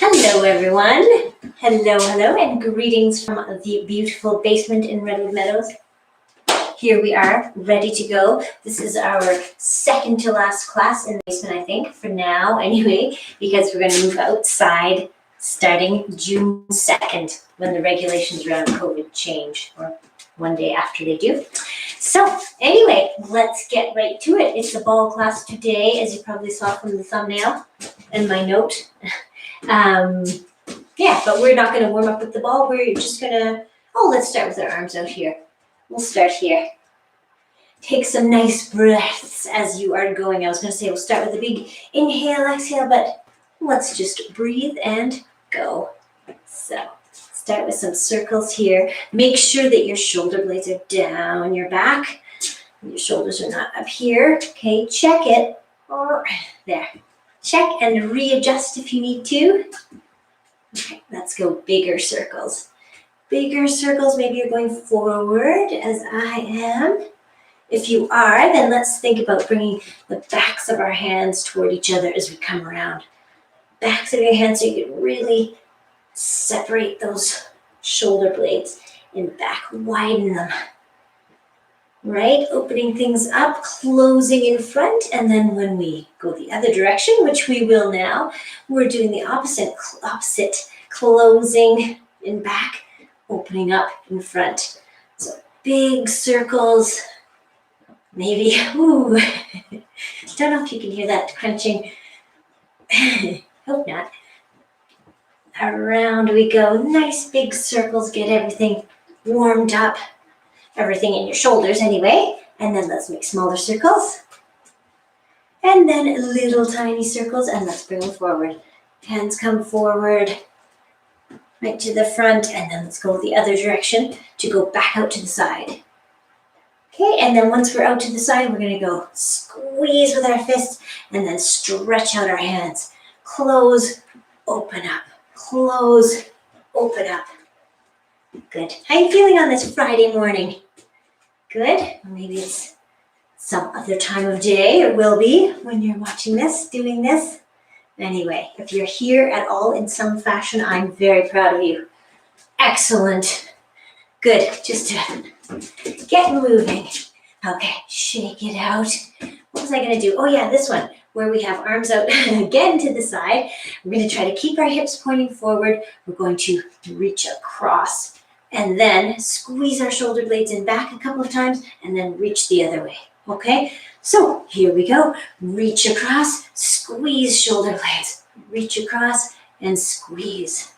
Hello, everyone. Hello, and greetings from the beautiful basement in Redwood Meadows. Here we are, ready to go. This is our second to last class in the basement, I think, for now anyway, because we're going to move outside starting June 2nd when the regulations around COVID change, or one day after they do. So anyway, let's get right to it. It's a ball class today, as you probably saw from the thumbnail and my note. But we're not going to warm up with the ball. We're just going to, let's start with our arms out here. We'll start here. Take some nice breaths as you are going. I was going to say we'll start with a big inhale, exhale, but let's just breathe and go. So start with some circles here. Make sure that your shoulder blades are down your back. Your shoulders are not up here. Okay, check it. There. Check and readjust if you need to. Okay, let's go bigger circles. Bigger circles, maybe you're going forward as I am. If you are, then let's think about bringing the backs of our hands toward each other as we come around. Backs of your hands so you can really separate those shoulder blades in the back, widen them. Right, opening things up, closing in front, and then when we go the other direction, which we will now, we're doing the opposite, closing in back, opening up in front. So big circles, maybe, don't know if you can hear that crunching, hope not. Around we go, nice big circles, get everything warmed up. Everything in your shoulders anyway, and then let's make smaller circles, and then little tiny circles, and let's bring them forward. Hands come forward, right to the front, and then let's go the other direction to go back out to the side. Okay, and then once we're out to the side, we're going to go squeeze with our fists, and then stretch out our hands. Close, open up, close, open up. Good. How are you feeling on this Friday morning? Good. Maybe it's some other time of day. It will be when you're watching this, doing this. Anyway, if you're here at all in some fashion, I'm very proud of you. Excellent. Good. Just to get moving. Okay, shake it out. What was I going to do? Oh yeah, this one, where we have arms out again to the side. We're going to try to keep our hips pointing forward. We're going to reach across. And then squeeze our shoulder blades in back a couple of times and then reach the other way, okay? So here we go. Reach across, squeeze shoulder blades. Reach across and squeeze.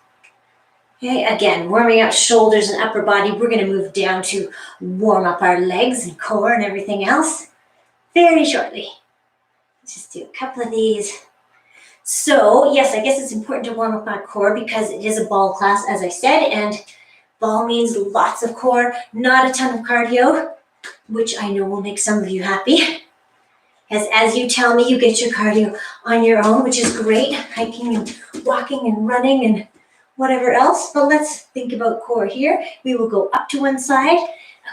Okay, again, warming up shoulders and upper body. We're gonna move down to warm up our legs and core and everything else very shortly. Let's just do a couple of these. So yes, I guess it's important to warm up our core because it is a ball class, as I said, and ball means lots of core, not a ton of cardio, which I know will make some of you happy. As you tell me, you get your cardio on your own, which is great, hiking and walking and running and whatever else. But let's think about core here. We will go up to one side,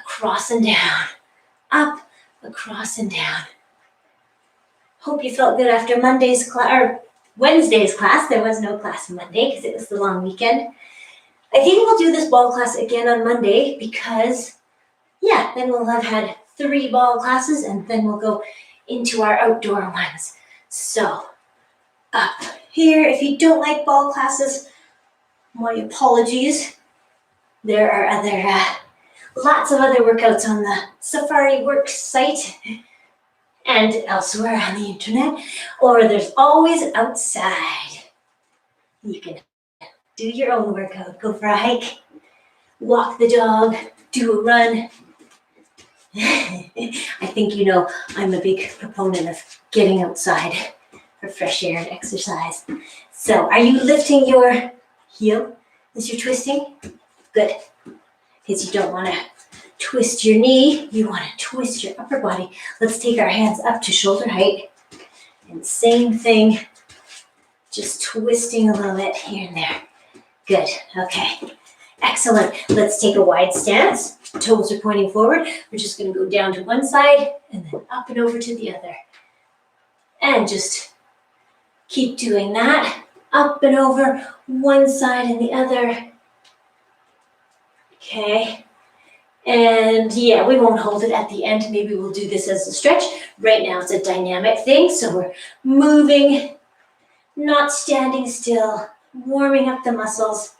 across and down, up, across and down. Hope you felt good after Monday's class, or Wednesday's class. There was no class Monday because it was the long weekend. I think we'll do this ball class again on Monday because, then we'll have had 3 ball classes and then we'll go into our outdoor ones. So, up here, if you don't like ball classes, my apologies. There are lots of other workouts on the Safari Works site and elsewhere on the internet, or there's always outside. You can do your own workout. Go for a hike, walk the dog, do a run. I think you know I'm a big proponent of getting outside for fresh air and exercise. So are you lifting your heel as you're twisting? Good. Because you don't want to twist your knee. You want to twist your upper body. Let's take our hands up to shoulder height. And same thing, just twisting a little bit here and there. Good, okay, excellent. Let's take a wide stance. Toes are pointing forward. We're just gonna go down to one side and then up and over to the other. And just keep doing that. up and over, one side and the other. Okay. And yeah, we won't hold it at the end. Maybe we'll do this as a stretch. Right now it's a dynamic thing. So we're moving, not standing still, warming up the muscles.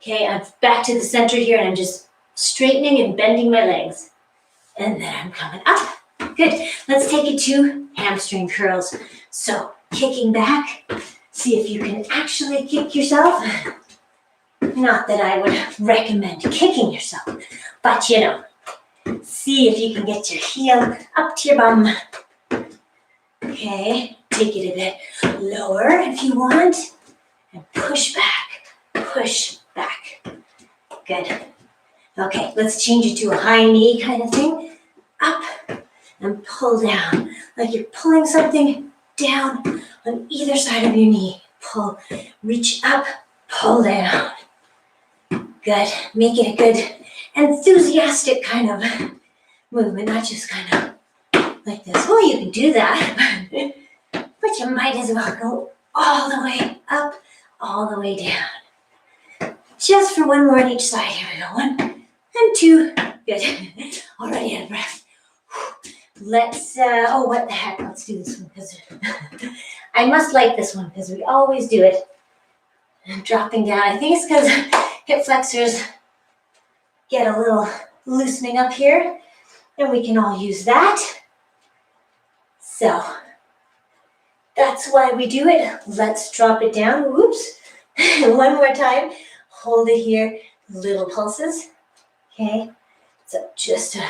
Okay, I'm back to the center here and I'm just straightening and bending my legs. And then I'm coming up. Good. Let's take it to hamstring curls. So kicking back, see if you can actually kick yourself. Not that I would recommend kicking yourself, but you know, see if you can get your heel up to your bum. Okay, take it a bit lower if you want, and push back, push back. Good. Okay, let's change it to a high knee kind of thing. Up and pull down, like you're pulling something down on either side of your knee. Pull, reach up, pull down. Good. Make it a good enthusiastic kind of movement, not just kind of like this. Well, you can do that, but you might as well go all the way up, all the way down. Just for one more on each side. Here we go. 1 and 2. Good. Already out of breath. Let's, oh, what the heck? Let's do this one because I must like this one because we always do it. And dropping down. I think it's because hip flexors get a little loosening up here, and we can all use that. So that's why we do it. Let's drop it down. Whoops. One more time. Hold it here. Little pulses. Okay. So just a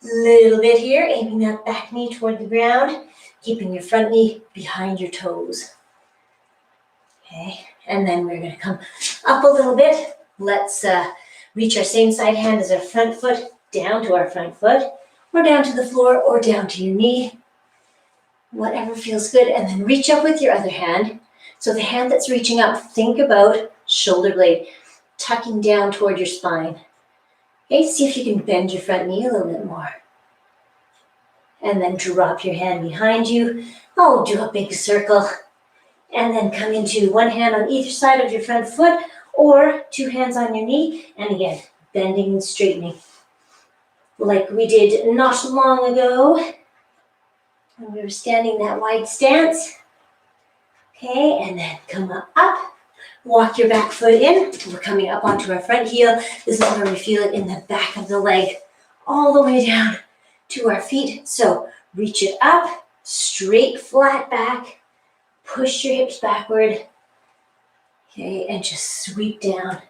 little bit here, aiming that back knee toward the ground, keeping your front knee behind your toes. Okay. And then we're going to come up a little bit. Let's reach our same side hand as our front foot down to our front foot, or down to the floor, or down to your knee. Whatever feels good. And then reach up with your other hand. So the hand that's reaching up, think about shoulder blade tucking down toward your spine. Okay, see if you can bend your front knee a little bit more. And then drop your hand behind you. Oh, do a big circle. And then come into one hand on either side of your front foot, or 2 hands on your knee. And again, bending and straightening. Like we did not long ago when we were standing that wide stance. Okay, and then come up. Walk your back foot in. We're coming up onto our front heel. This is where we feel it in the back of the leg, all the way down to our feet. So reach it up, straight, flat back. Push your hips backward. Okay, and just sweep down.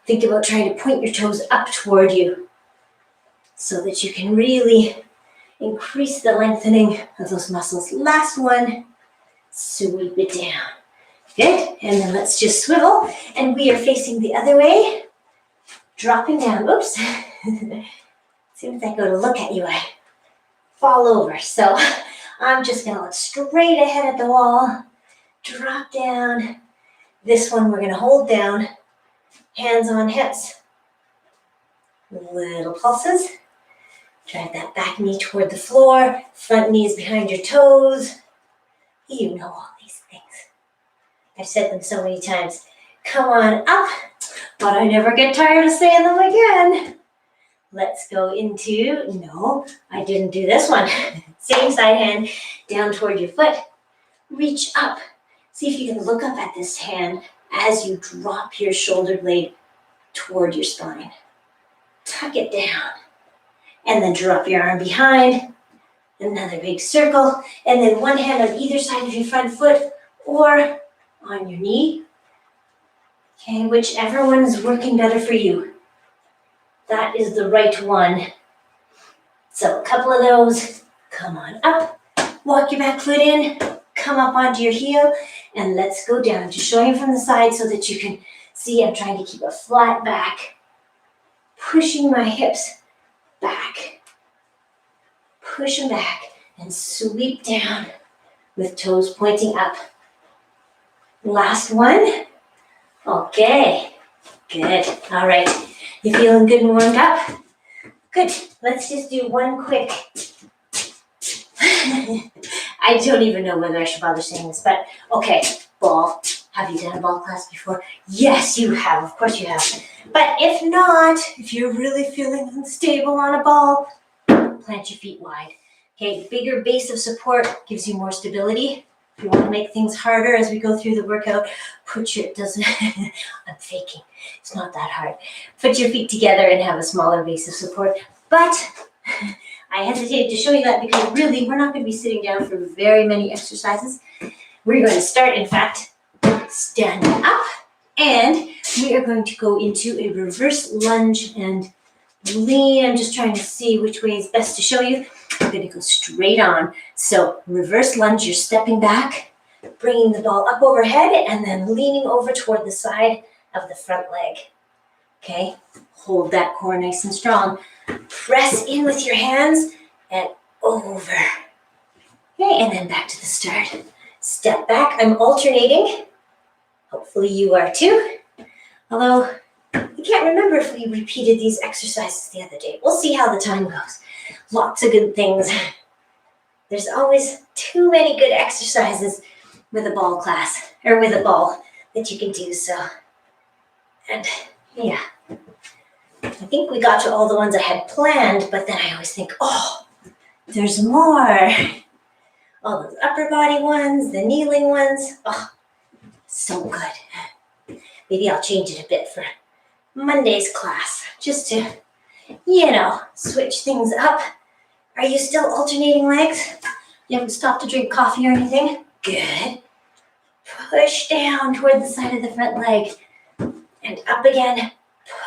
Think about trying to point your toes up toward you so that you can really increase the lengthening of those muscles. Last one, sweep it down. Good, and then let's just swivel, and we are facing the other way, dropping down. Oops. As soon as I go to look at you, I fall over. So I'm just gonna look straight ahead at the wall, drop down. This one we're gonna hold down, hands on hips. Little pulses. Drive that back knee toward the floor, front knee is behind your toes. You know all these things. I've said them so many times. Come on up, but I never get tired of saying them again. Let's go into, no, I didn't do this one. Same side hand down toward your foot. Reach up. See if you can look up at this hand as you drop your shoulder blade toward your spine. Tuck it down. And then drop your arm behind. Another big circle. And then one hand on either side of your front foot or on your knee. Okay, whichever one is working better for you. That is the right one. So a couple of those. Come on up. Walk your back foot in. Come up onto your heel. And let's go down. Just showing from the side so that you can see I'm trying to keep a flat back. Pushing my hips back. Push them back and sweep down with toes pointing up. Last one. Okay. Good. All right. You feeling good and warmed up? Good. Let's just do one quick. I don't even know whether I should bother saying this, but okay. Ball, Have you done a ball class before? Yes, you have. Of course you have. But if not, if you're really feeling unstable on a ball, plant your feet wide. Okay, bigger base of support gives you more stability. If you want to make things harder as we go through the workout, put your, I'm faking. It's not that hard. Put your feet together and have a smaller base of support. But I hesitated to show you that because really we're not going to be sitting down for very many exercises. We're going to start, in fact, standing up, and we are going to go into a reverse lunge and lean. I'm just trying to see which way is best to show you. I'm going to go straight on. So reverse lunge, you're stepping back, bringing the ball up overhead, and then leaning over toward the side of the front leg. Okay, hold that core nice and strong. Press in with your hands and over. Okay, and then back to the start. Step back, I'm alternating. Hopefully you are too. Although, I can't remember if we repeated these exercises the other day. We'll see how the time goes. Lots of good things. There's always too many good exercises with a ball class, or with a ball that you can do, so. And yeah, I think we got to all the ones I had planned, but then I always think, oh, there's more. All those upper body ones, the kneeling ones, oh, so good. Maybe I'll change it a bit for Monday's class, just to, switch things up. Are you still alternating legs? You haven't stopped to drink coffee or anything? Good. Push down toward the side of the front leg and up again.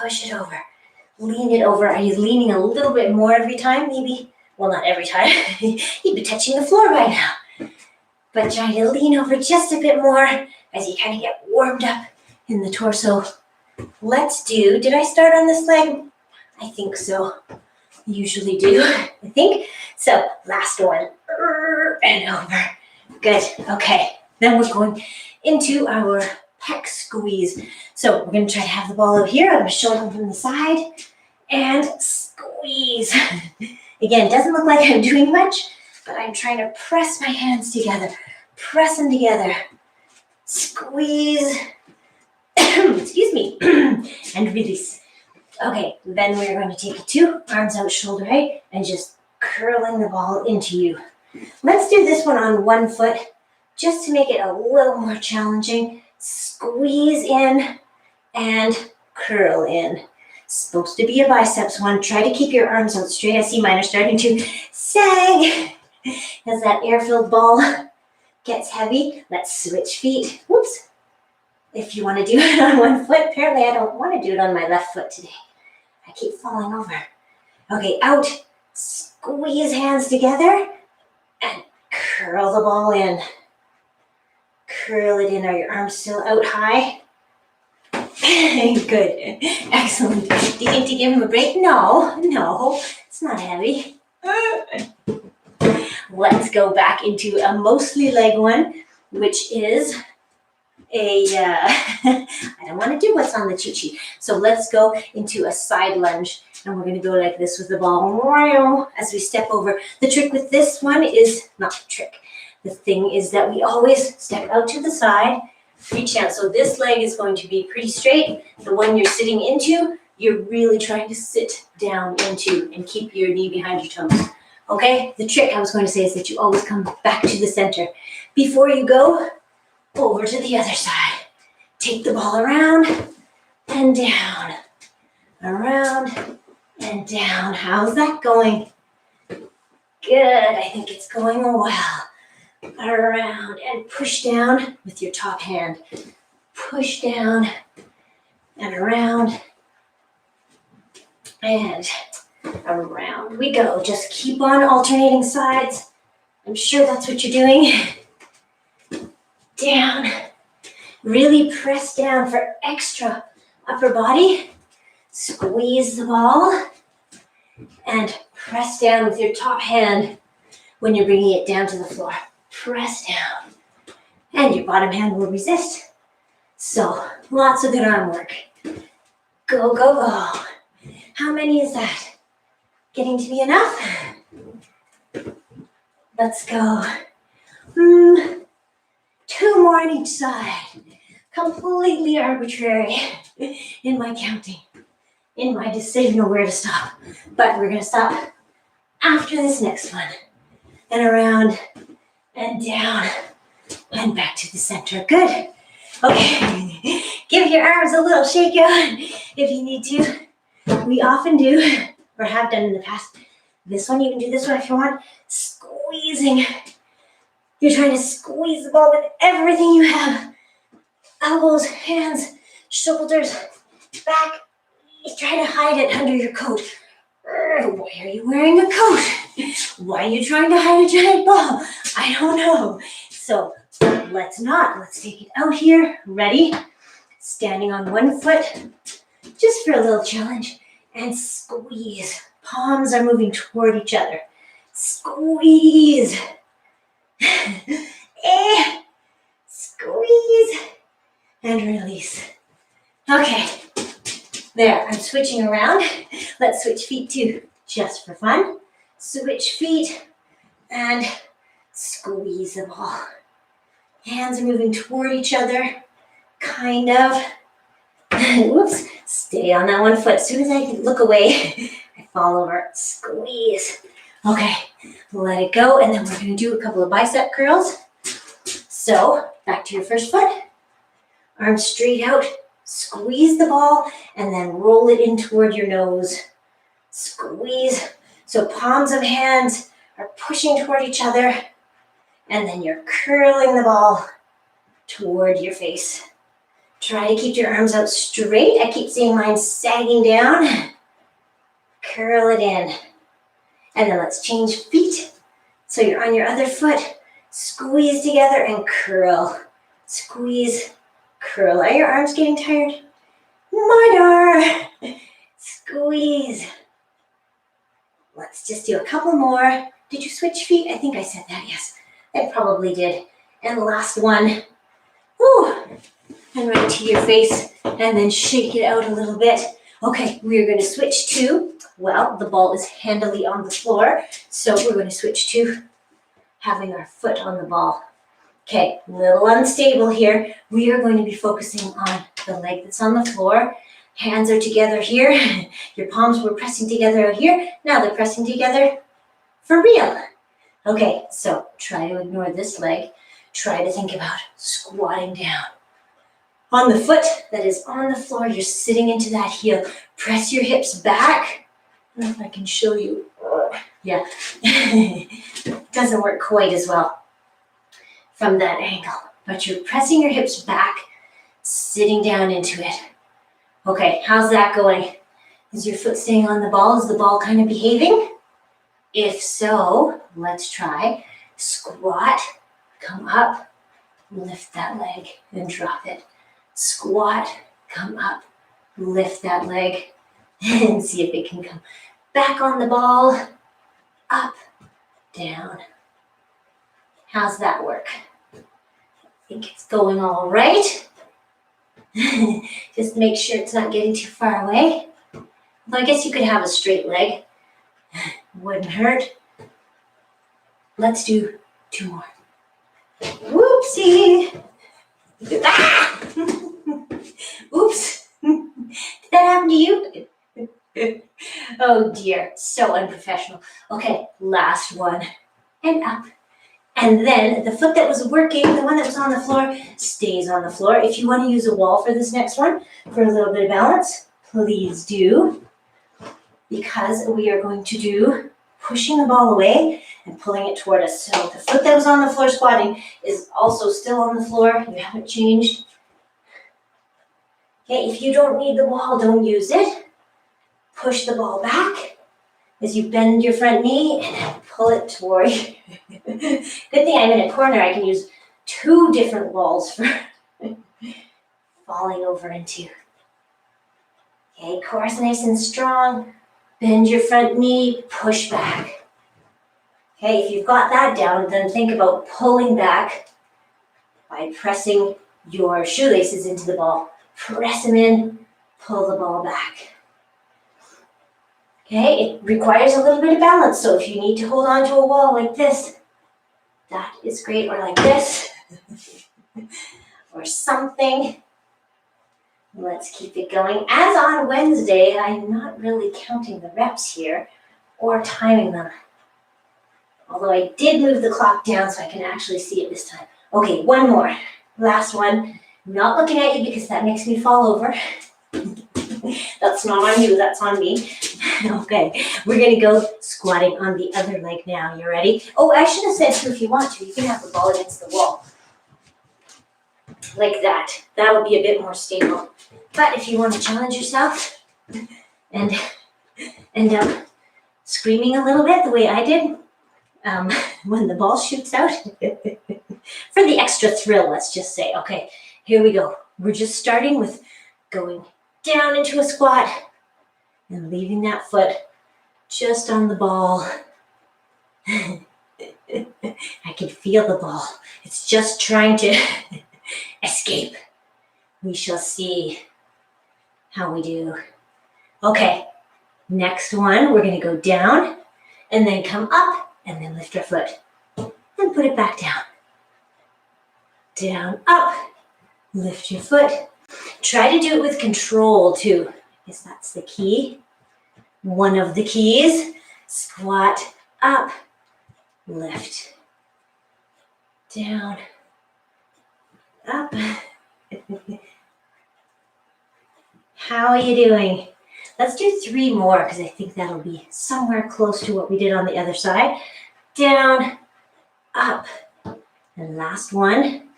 Push it over. Lean it over. Are you leaning a little bit more every time? Maybe, well, not every time. You'd be touching the floor by now. But try to lean over just a bit more as you kind of get warmed up in the torso. Let's do, did I start on this leg? I think so. Usually do, I think. So last one, and over. Good, okay. Then we're going into our pec squeeze. So we're gonna try to have the ball over here. I'm gonna show them from the side and squeeze. Again, doesn't look like I'm doing much, but I'm trying to press my hands together. Press them together. Squeeze. Excuse me. And release. Okay, then we're going to take it to arms out, shoulder height, and just curling the ball into you. Let's do this one on one foot, just to make it a little more challenging. Squeeze in and curl in. Supposed to be a biceps one. Try to keep your arms out straight. I see mine are starting to sag as that air-filled ball gets heavy. Let's switch feet. Whoops. If you want to do it on one foot, apparently I don't want to do it on my left foot today. I keep falling over. Okay, out. Squeeze hands together and curl the ball in. Curl it in. Are your arms still out high? Good. Excellent. Do you need to give him a break? No, it's not heavy. Let's go back into a mostly leg one, which is I don't want to do what's on the cheat sheet. So let's go into a side lunge, and we're going to go like this with the ball as we step over. The trick with this one is, not the trick, the thing is that we always step out to the side, reach out. So this leg is going to be pretty straight. The one you're sitting into, you're really trying to sit down into and keep your knee behind your toes. Okay, the trick I was going to say is that you always come back to the center. Before you go, over to the other side. Take the ball around and down. Around and down. How's that going? Good, I think it's going well. Around and push down with your top hand. Push down and around and around we go. Just keep on alternating sides. I'm sure that's what you're doing. Down. Really press down for extra upper body. Squeeze the ball and press down with your top hand when you're bringing it down to the floor. Press down. And your bottom hand will resist. So, lots of good arm work. Go, go, go. How many is that? Getting to be enough? Let's go. 2 more on each side. completely arbitrary in my counting, in my decision of where to stop. But we're gonna stop after this next one. And around and down and back to the center. Good. Okay. Give your arms a little shake out if you need to. We often do, or have done in the past. This one, you can do this one if you want. Squeezing. You're trying to squeeze the ball with everything you have. Elbows, hands, shoulders, back. Try to hide it under your coat. Why are you wearing a coat? Why are you trying to hide a giant ball? I don't know. So let's not. Let's take it out here. Ready? Standing on one foot, just for a little challenge. And squeeze. Palms are moving toward each other. Squeeze. Squeeze. And release. Okay. There, I'm switching around. Let's switch feet too, just for fun. Switch feet and squeeze the ball. Hands are moving toward each other, kind of. Whoops, stay on that one foot. As soon as I look away, I fall over. Squeeze. Okay, let it go, and then we're gonna do a couple of bicep curls. So, back to your first foot. Arms straight out. Squeeze the ball and then roll it in toward your nose. Squeeze. So palms of hands are pushing toward each other, and then you're curling the ball toward your face. Try to keep your arms out straight. I keep seeing mine sagging down. Curl it in. And then let's change feet. So you're on your other foot. Squeeze together and curl. Squeeze. Curl. Are your arms getting tired? Mine are. Squeeze. Let's just do a couple more. Did you switch feet? I think I said that, yes. I probably did. And the last one. Woo. And right to your face. And then shake it out a little bit. Okay, we're going to switch to, well, the ball is handily on the floor. So we're going to switch to having our foot on the ball. Okay, a little unstable here. We are going to be focusing on the leg that's on the floor. Hands are together here. Your palms were pressing together out here. Now they're pressing together for real. Okay, so try to ignore this leg. Try to think about squatting down. On the foot that is on the floor, you're sitting into that heel. Press your hips back. I don't know if I can show you. Yeah, doesn't work quite as well from that angle, but you're pressing your hips back, sitting down into it. Okay, how's that going? Is your foot staying on the ball? Is the ball kind of behaving? If so, let's try. Squat, come up, lift that leg, and drop it. Squat, come up, lift that leg, and see if it can come back on the ball, up, down. How's that work? I think it's going all right. Just make sure it's not getting too far away. Well, I guess you could have a straight leg. Wouldn't hurt. Let's do 2 more. Whoopsie. Ah! Oops. Did that happen to you? Oh dear, so unprofessional. Okay, last one. And up. And then the foot that was working, the one that was on the floor, stays on the floor. If you want to use a wall for this next one, for a little bit of balance, please do. Because we are going to do pushing the ball away and pulling it toward us. So the foot that was on the floor squatting is also still on the floor. You haven't changed. Okay, if you don't need the wall, don't use it. Push the ball back as you bend your front knee and pull it toward you. Good thing I'm in a corner. I can use 2 different walls for falling over into. Okay, core's nice and strong. Bend your front knee, push back. Okay, if you've got that down, then think about pulling back by pressing your shoelaces into the ball. Press them in, pull the ball back. Okay, it requires a little bit of balance, so if you need to hold on to a wall like this, that is great, or like this, or something. Let's keep it going. As on Wednesday, I'm not really counting the reps here or timing them. Although I did move the clock down so I can actually see it this time. Okay, one more. Last one. I'm not looking at you because that makes me fall over. That's not on you, that's on me. Okay, we're gonna go squatting on the other leg now. You ready? Oh, I should have said too, if you want to, you can have the ball against the wall. Like that. That would be a bit more stable. But if you want to challenge yourself and end up screaming a little bit the way I did when the ball shoots out, for the extra thrill, let's just say. Okay, here we go. We're just starting with going down into a squat and leaving that foot just on the ball. I can feel the ball. It's just trying to escape. We shall see how we do. Okay, next one, we're going to go down and then come up and then lift our foot and put it back down. Down, up, lift your foot. Try to do it with control too, because that's the key. One of the keys. Squat, up, lift, down, up. How are you doing? Let's do 3 more because I think that'll be somewhere close to what we did on the other side. Down, up, and last one,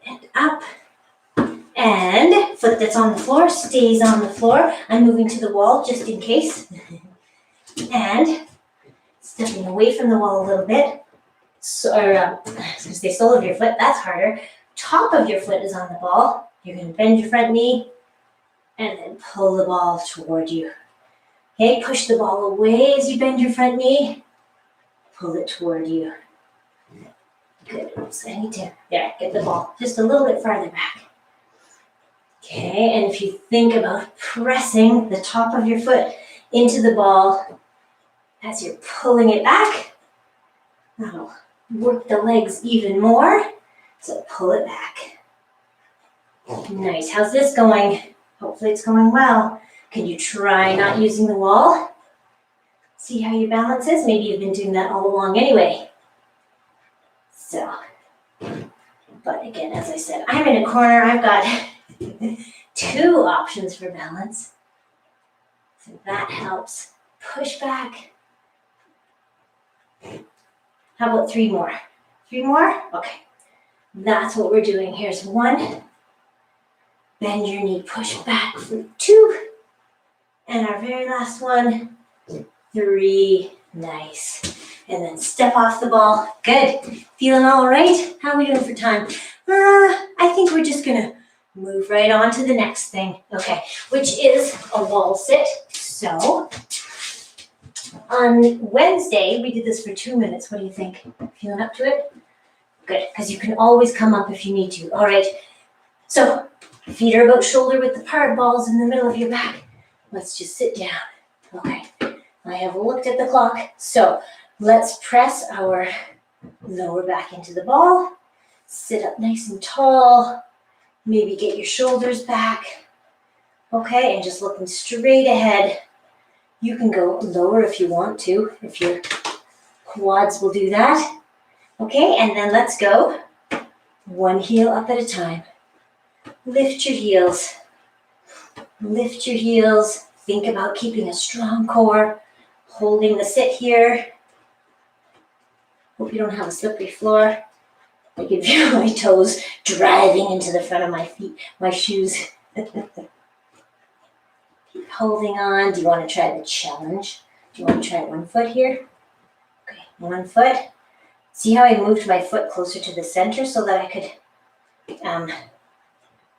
and up, and foot that's on the floor stays on the floor. I'm moving to the wall just in case. And stepping away from the wall a little bit. So, I was going to say sole of your foot, that's harder. Top of your foot is on the ball. You're going to bend your front knee and then pull the ball toward you. Okay, push the ball away as you bend your front knee. Pull it toward you. Good. Oops, I need to, there, get the ball just a little bit farther back. Okay, and if you think about pressing the top of your foot into the ball as you're pulling it back, that'll work the legs even more. So pull it back. Nice. How's this going? Hopefully it's going well. Can you try not using the wall? See how your balance is? Maybe you've been doing that all along anyway. So, but again, as I said, I'm in a corner. I've got 2 options for balance. So that helps. Push back. How about 3 more? 3 more? Okay. That's what we're doing. Here's 1. Bend your knee, push back for 2. And our very last one, 3. Nice. And then step off the ball. Good. Feeling all right? How are we doing for time? I think we're just going to move right on to the next thing. Okay, which is a wall sit. So, on Wednesday, we did this for 2 minutes. What do you think? Feeling up to it? Good, because you can always come up if you need to. All right, so feet are about shoulder width apart, balls in the middle of your back. Let's just sit down. Okay, I have looked at the clock. So let's press our lower back into the ball. Sit up nice and tall. Maybe get your shoulders back. Okay, and just looking straight ahead. You can go lower if you want to, if your quads will do that. Okay, and then let's go 1 heel up at a time. Lift your heels. Lift your heels. Think about keeping a strong core, holding the sit here. Hope you don't have a slippery floor. I can feel my toes driving into the front of my feet, my shoes. Keep holding on. Do you want to try the challenge? Do you want to try 1 foot here? Okay, 1 foot. See how I moved my foot closer to the center so that I could, I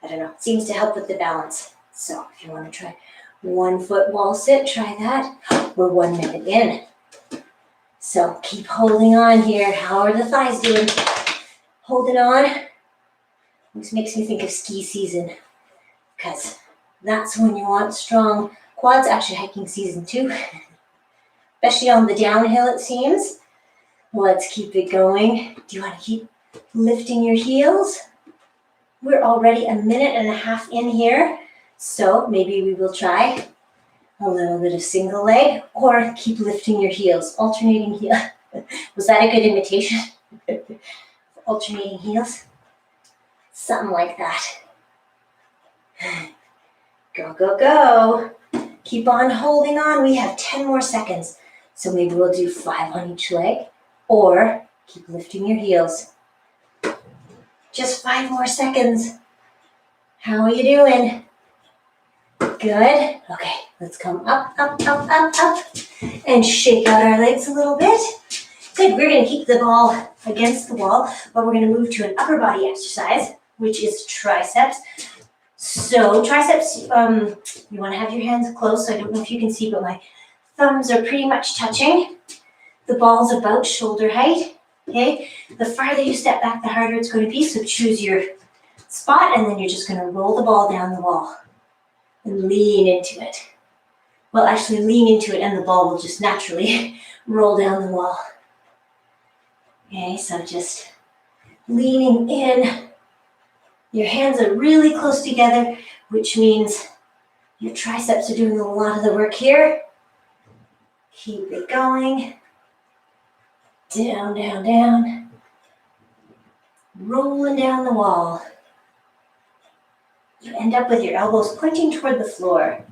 don't know, it seems to help with the balance. So if you want to try 1 foot wall sit, try that. We're 1 minute in. So keep holding on here. How are the thighs doing? Hold it on. This makes me think of ski season because that's when you want strong quads. Actually, hiking season too, especially on the downhill, it seems. Let's keep it going. Do you want to keep lifting your heels? We're already a minute and a half in here, so maybe we will try a little bit of single leg or keep lifting your heels, alternating heel. Was that a good imitation? Alternating heels? Something like that. Go, go, go. Keep on holding on. We have 10 more seconds. So maybe we'll do 5 on each leg or keep lifting your heels. Just 5 more seconds. How are you doing? Good. Okay, let's come up, up, up, up, up, and shake out our legs a little bit. Good, we're gonna keep the ball against the wall, but we're gonna move to an upper body exercise, which is triceps. So triceps, you wanna have your hands close, so I don't know if you can see, but my thumbs are pretty much touching. The ball's about shoulder height, okay? The farther you step back, the harder it's gonna be, so choose your spot, and then you're just gonna roll the ball down the wall and lean into it. Well, actually lean into it and the ball will just naturally roll down the wall. Okay, so just leaning in. Your hands are really close together, which means your triceps are doing a lot of the work here. Keep it going. Down, down, down. Rolling down the wall. You end up with your elbows pointing toward the floor.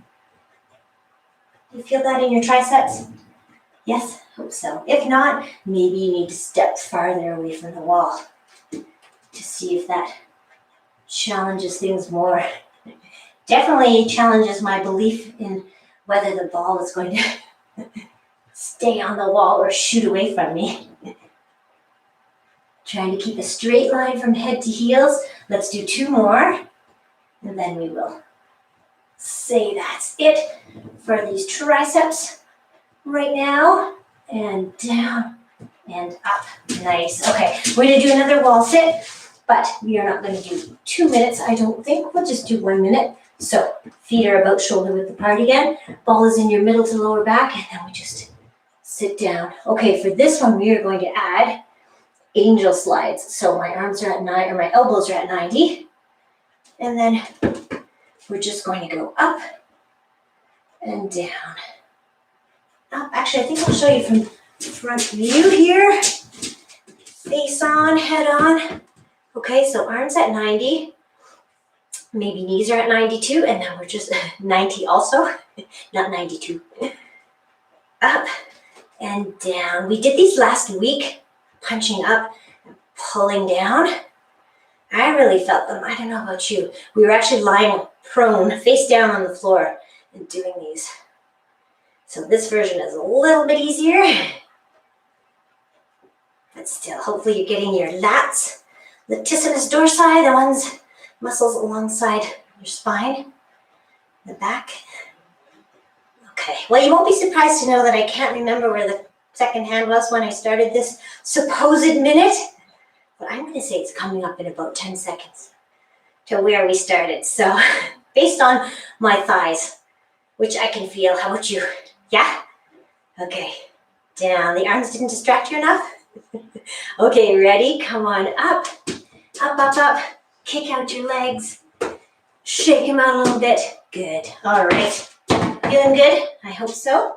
Do you feel that in your triceps? Yes, hope so. If not, maybe you need to step farther away from the wall to see if that challenges things more. Definitely challenges my belief in whether the ball is going to stay on the wall or shoot away from me. Trying to keep a straight line from head to heels. Let's do 2 more, and then we will say that's it for these triceps right now. And down and up. Nice. Okay, we're gonna do another wall sit, but we are not gonna do 2 minutes, I don't think. We'll just do 1 minute. So feet are about shoulder width apart again. Ball is in your middle to lower back, and then we just sit down. Okay, for this one, we are going to add angel slides. So my arms are at 9, or my elbows are at 90. And then we're just going to go up and down. Up. Actually, I think I'll show you from front view here. Face on, head on. Okay, so arms at 90. Maybe knees are at 92, and then we're just 90 also, not 92. Up and down. We did these last week, punching up and pulling down. I really felt them. I don't know about you. We were actually lying prone, face down on the floor and doing these. So this version is a little bit easier, but still, hopefully you're getting your lats, latissimus dorsi, the ones, muscles alongside your spine, the back. Okay, well, you won't be surprised to know that I can't remember where the second hand was when I started this supposed minute, but I'm gonna say it's coming up in about 10 seconds to where we started. So based on my thighs, which I can feel, how about you? Yeah? Okay, down. The arms didn't distract you enough? Okay, ready? Come on up, up, up, up. Kick out your legs. Shake them out a little bit. Good. All right. Feeling good? I hope so.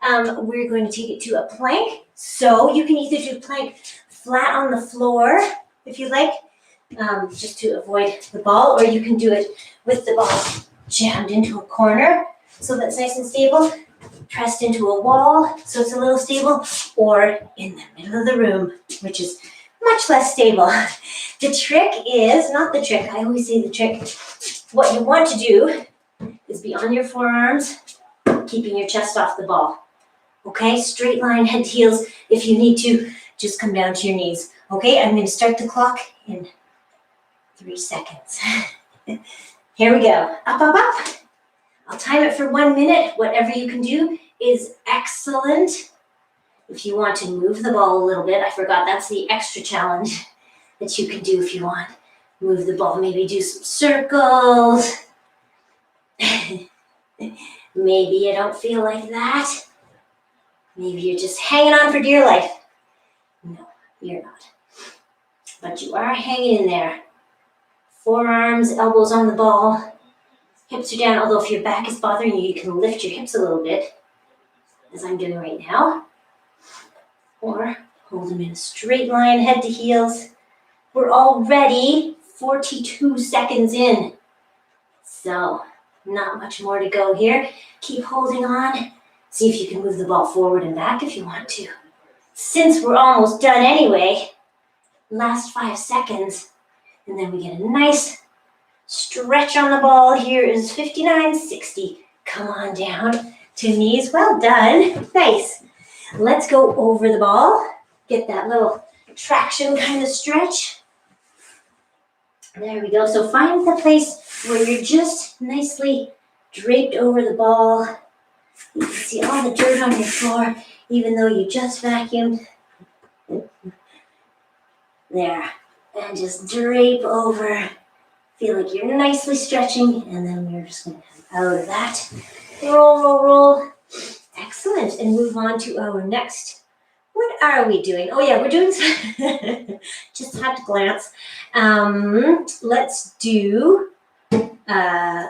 We're going to take it to a plank. So you can either do plank flat on the floor, if you like, just to avoid the ball, or you can do it with the ball jammed into a corner, so that's nice and stable, pressed into a wall, so it's a little stable, or in the middle of the room, which is much less stable. The trick is, not the trick, I always say the trick, what you want to do is be on your forearms, keeping your chest off the ball. Okay, straight line, head to heels. If you need to, just come down to your knees. Okay, I'm going to start the clock in 3 seconds. Here we go. Up, up, up. I'll time it for 1 minute. Whatever you can do is excellent. If you want to move the ball a little bit, I forgot that's the extra challenge that you can do if you want. Move the ball, maybe do some circles. Maybe you don't feel like that. Maybe you're just hanging on for dear life. No, you're not. But you are hanging in there Forearms, elbows on the ball. Hips are down, although if your back is bothering you, you can lift your hips a little bit, as I'm doing right now. Or hold them in a straight line, head to heels. We're already 42 seconds in. So, not much more to go here. Keep holding on. See if you can move the ball forward and back if you want to. Since we're almost done anyway, last 5 seconds, and then we get a nice stretch on the ball. Here is 59-60. Come on down to knees. Well done. Nice. Let's go over the ball. Get that little traction kind of stretch. There we go. So find the place where you're just nicely draped over the ball. You can see all the dirt on your floor, even though you just vacuumed. There. And just drape over. Feel like you're nicely stretching, and then we're just going to come out of that. Roll, roll, roll. Excellent. And move on to our next. What are we doing? Oh yeah, we're doing just had to glance. Let's do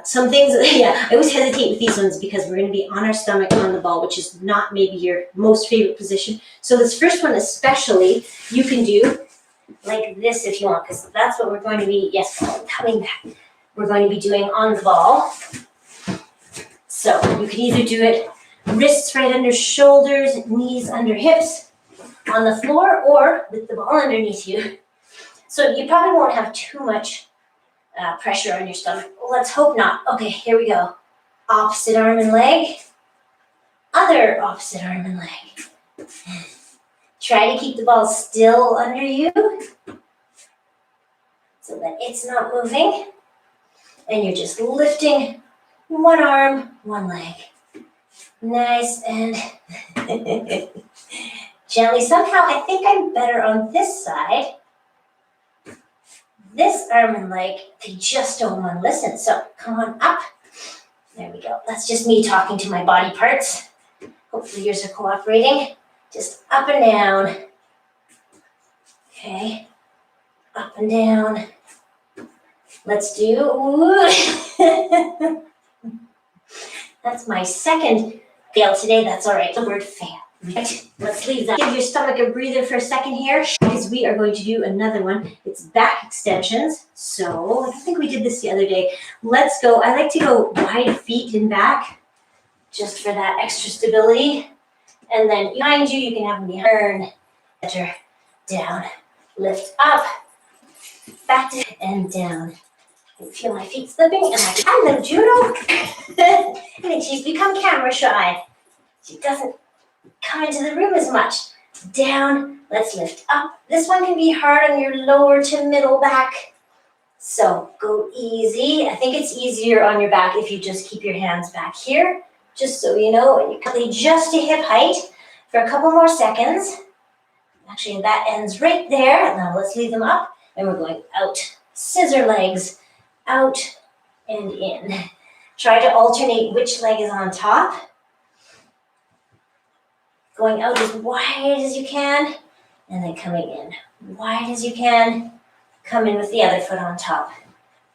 some things. Yeah, I always hesitate with these ones because we're going to be on our stomach on the ball, which is not maybe your most favorite position. So this first one especially, you can do like this if you want, because that's what we're going to be, yes, coming back. We're going to be doing on the ball. So you can either do it wrists right under shoulders, knees under hips on the floor, or with the ball underneath you. So you probably won't have too much pressure on your stomach. Let's hope not. Okay, here we go. Opposite arm and leg. Other opposite arm and leg. Try to keep the ball still under you so that it's not moving. And you're just lifting one arm, one leg. Nice and gently. Somehow I think I'm better on this side. This arm and leg, they just don't want to listen. So come on up. There we go. That's just me talking to my body parts. Hopefully yours are cooperating. Just up and down. Okay. Up and down. Let's do. That's my second fail today. That's all right. The word fail. Right. Let's leave that. Give your stomach a breather for a second here, because we are going to do another one. It's back extensions. So I think we did this the other day. Let's go. I like to go wide feet and back, just for that extra stability. And then behind you, you can have them turn, center, down, lift up, back to and down. I can feel my feet slipping, and I can judo. I mean, she's become camera shy. She doesn't come into the room as much. Down, let's lift up. This one can be hard on your lower to middle back. So go easy. I think it's easier on your back if you just keep your hands back here. Just so you know, and you come just to hip height for a couple more seconds. Actually, that ends right there. Now let's leave them up, and we're going out. Scissor legs, out and in. Try to alternate which leg is on top. Going out as wide as you can, and then coming in. Wide as you can, come in with the other foot on top.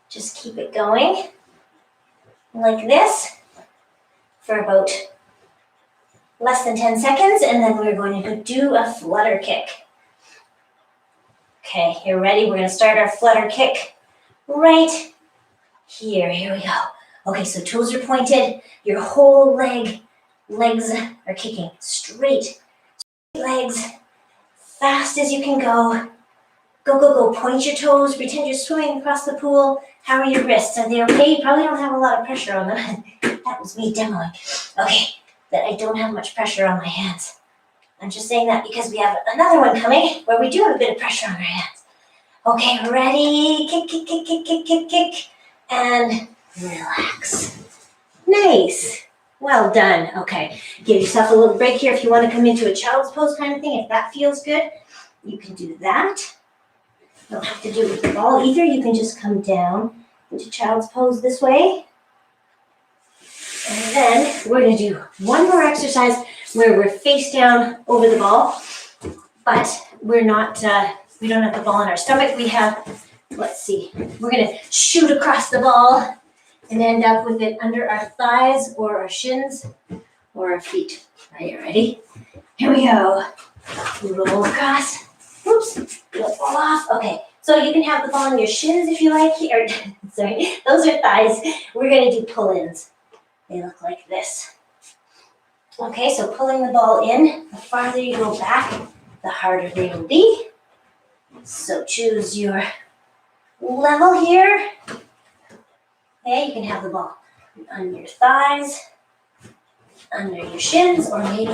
Just keep it going like this for about less than 10 seconds, and then we're going to do a flutter kick. Okay, you're ready? We're going to start our flutter kick right here. Here we go. Okay, so toes are pointed. Your whole legs are kicking straight legs, fast as you can go. Go, go, go. Point your toes. Pretend you're swimming across the pool. How are your wrists? Are they okay? You probably don't have a lot of pressure on them. That was me demoing. Okay, that I don't have much pressure on my hands. I'm just saying that because we have another one coming where we do have a bit of pressure on our hands. Okay, ready? Kick, kick, kick, kick, kick, kick, kick. And relax. Nice. Well done. Okay, give yourself a little break here if you want to come into a child's pose kind of thing. If that feels good, you can do that. You don't have to do it with the ball either. You can just come down into child's pose this way. And then we're going to do one more exercise where we're face down over the ball, but we're not, we don't have the ball in our stomach. We have let's see. We're gonna shoot across the ball and end up with it under our thighs or our shins or our feet. Are you ready? Here we go. Roll across. Oops, it'll fall off. Okay, so you can have the ball on your shins if you like, or sorry, those are thighs. We're gonna do pull-ins. They look like this. Okay, so pulling the ball in, the farther you go back, the harder they will be. So choose your level here. Okay, you can have the ball on your thighs, under your shins, or maybe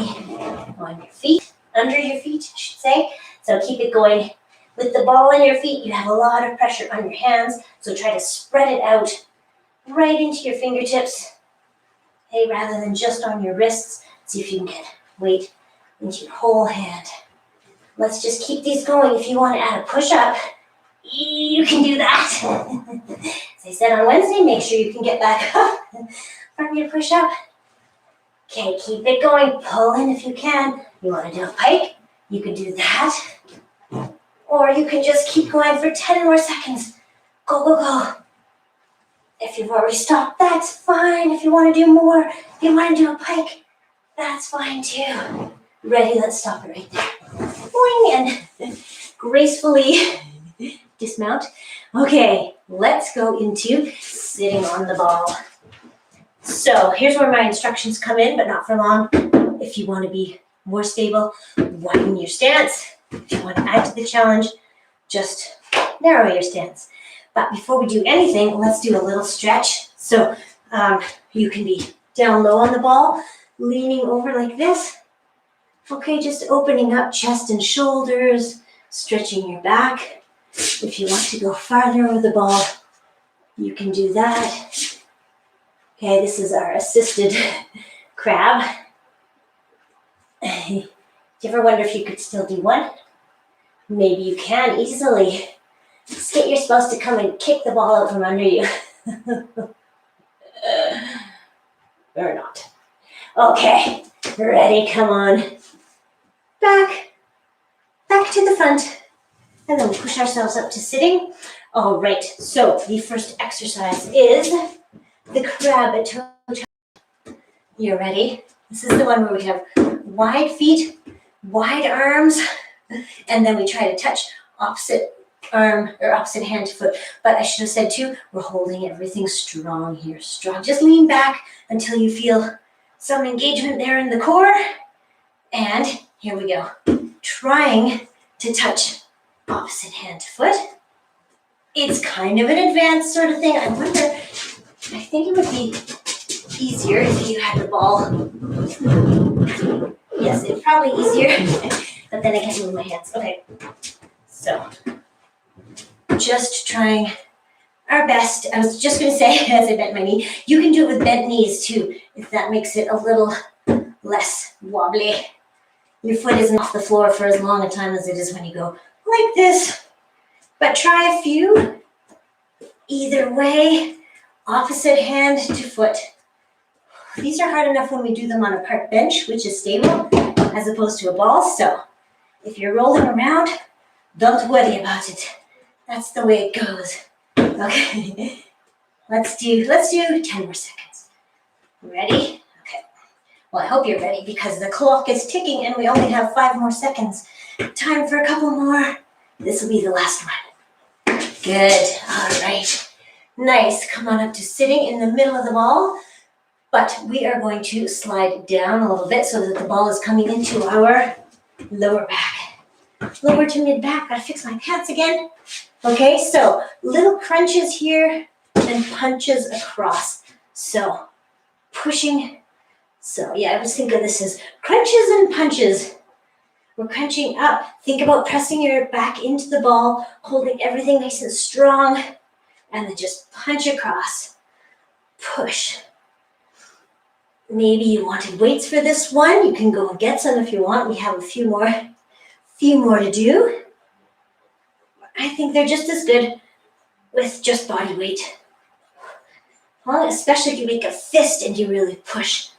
on your feet, under your feet, I should say. So keep it going. With the ball on your feet, you have a lot of pressure on your hands, so try to spread it out right into your fingertips, okay, rather than just on your wrists. See if you can get weight into your whole hand. Let's just keep these going. If you want to add a push-up, you can do that. As I said on Wednesday, make sure you can get back up from your push-up. Okay, keep it going. Pull in if you can. You want to do a pike? You can do that. Or you can just keep going for 10 more seconds. Go, go, go. If you've already stopped, that's fine. If you want to do more, if you want to do a pike, that's fine too. Ready? Let's stop it right there. Boing, and gracefully dismount. Okay, let's go into sitting on the ball. So here's where my instructions come in, but not for long. If you want to be more stable, widen your stance. If you want to add to the challenge, just narrow your stance. But before we do anything, let's do a little stretch. So you can be down low on the ball, leaning over like this. Okay, just opening up chest and shoulders, stretching your back. If you want to go farther over the ball, you can do that. Okay, this is our assisted crab. Do you ever wonder if you could still do one? Maybe you can easily. Just get your spouse to come and kick the ball out from under you. Or not. Okay, ready, come on. Back to the front. And then we push ourselves up to sitting. All right, so the first exercise is the crab toe. You ready? This is the one where we have wide feet, wide arms, and then we try to touch opposite arm or opposite hand to foot. But I should have said too, we're holding everything strong here. Strong. Just lean back until you feel some engagement there in the core. And here we go. Trying to touch opposite hand to foot. It's kind of an advanced sort of thing. I wonder, I think it would be easier if you had the ball. Yes, it's probably easier, but then I can't move my hands. Okay, so just trying our best. I was just going to say, as I bent my knee, you can do it with bent knees too, if that makes it a little less wobbly. Your foot isn't off the floor for as long a time as it is when you go like this. But try a few. Either way, opposite hand to foot. These are hard enough when we do them on a park bench, which is stable, as opposed to a ball. So if you're rolling around, don't worry about it. That's the way it goes. Okay, let's do 10 more seconds. Ready? Okay. Well, I hope you're ready because the clock is ticking and we only have 5 more seconds. Time for a couple more. This will be the last one. Good. All right. Nice. Come on up to sitting in the middle of the ball. But we are going to slide down a little bit so that the ball is coming into our lower back. Lower to mid back. Gotta fix my pants again. Okay, so little crunches here and punches across. So pushing. So yeah, I always think of this as crunches and punches. We're crunching up. Think about pressing your back into the ball, holding everything nice and strong, and then just punch across. Push. Maybe you wanted weights for this one. You can go and get some if you want. We have a few more to do. I think they're just as good with just body weight. Well, especially if you make a fist and you really push.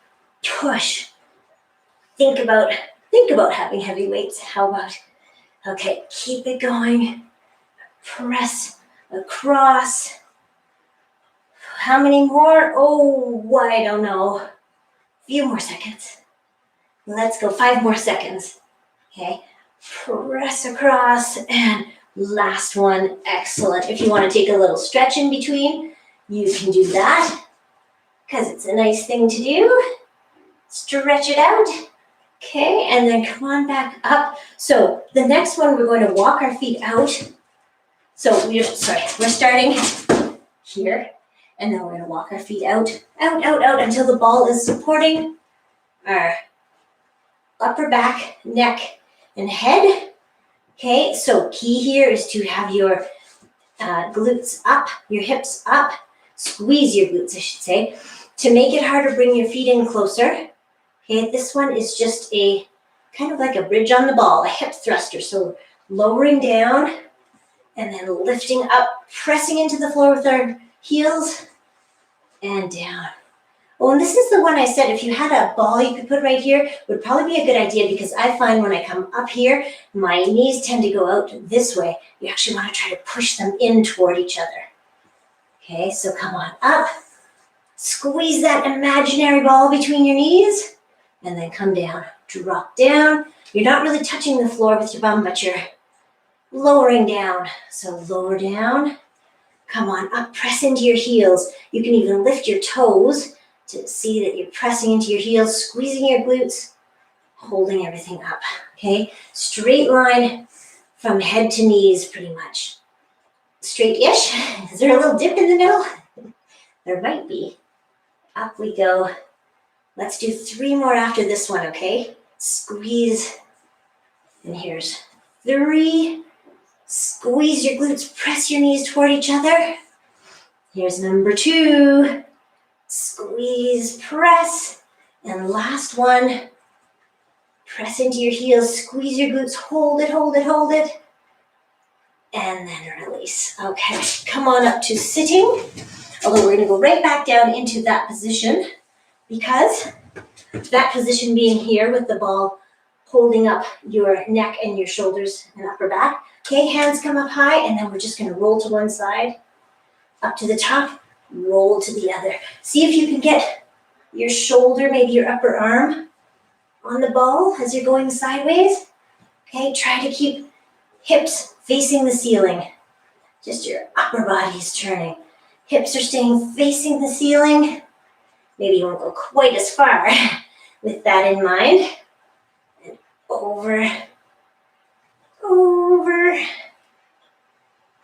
Think about having heavy weights. How about? Okay, keep it going. Press across. How many more? Oh, I don't know. A few more seconds. Let's go, 5 more seconds. Okay, press across, and last one, excellent. If you want to take a little stretch in between, you can do that, because it's a nice thing to do. Stretch it out. Okay, and then come on back up. So the next one, we're going to walk our feet out. So we're starting here, and then we're going to walk our feet out, until the ball is supporting our upper back, neck, and head. Okay, so key here is to have your glutes up, your hips up, squeeze your glutes, I should say. To make it harder, bring your feet in closer. Okay, this one is just a kind of like a bridge on the ball, a hip thruster. So lowering down and then lifting up, pressing into the floor with our heels and down. Oh, and this is the one I said, if you had a ball you could put right here, would probably be a good idea, because I find when I come up here, my knees tend to go out this way. You actually want to try to push them in toward each other. Okay, so come on up. Squeeze that imaginary ball between your knees, and then come down. Drop down. You're not really touching the floor with your bum, but you're lowering down. So lower down. Come on up, press into your heels. You can even lift your toes to see that you're pressing into your heels, squeezing your glutes, holding everything up, okay? Straight line from head to knees, pretty much. Straight-ish. Is there a little dip in the middle? There might be. Up we go. Let's do 3 more after this one, okay? Squeeze. And here's 3. Squeeze your glutes, press your knees toward each other. Here's number 2. Squeeze, press, and last one. Press into your heels, squeeze your glutes, hold it, and then release. Okay, come on up to sitting, although we're gonna go right back down into that position, because that position being here with the ball holding up your neck and your shoulders and upper back. Okay, hands come up high, and then we're just gonna roll to one side, up to the top, roll to the other. See if you can get your shoulder, maybe your upper arm on the ball as you're going sideways. Okay, try to keep hips facing the ceiling. Just your upper body is turning. Hips are staying facing the ceiling. Maybe you won't go quite as far with that in mind. And over.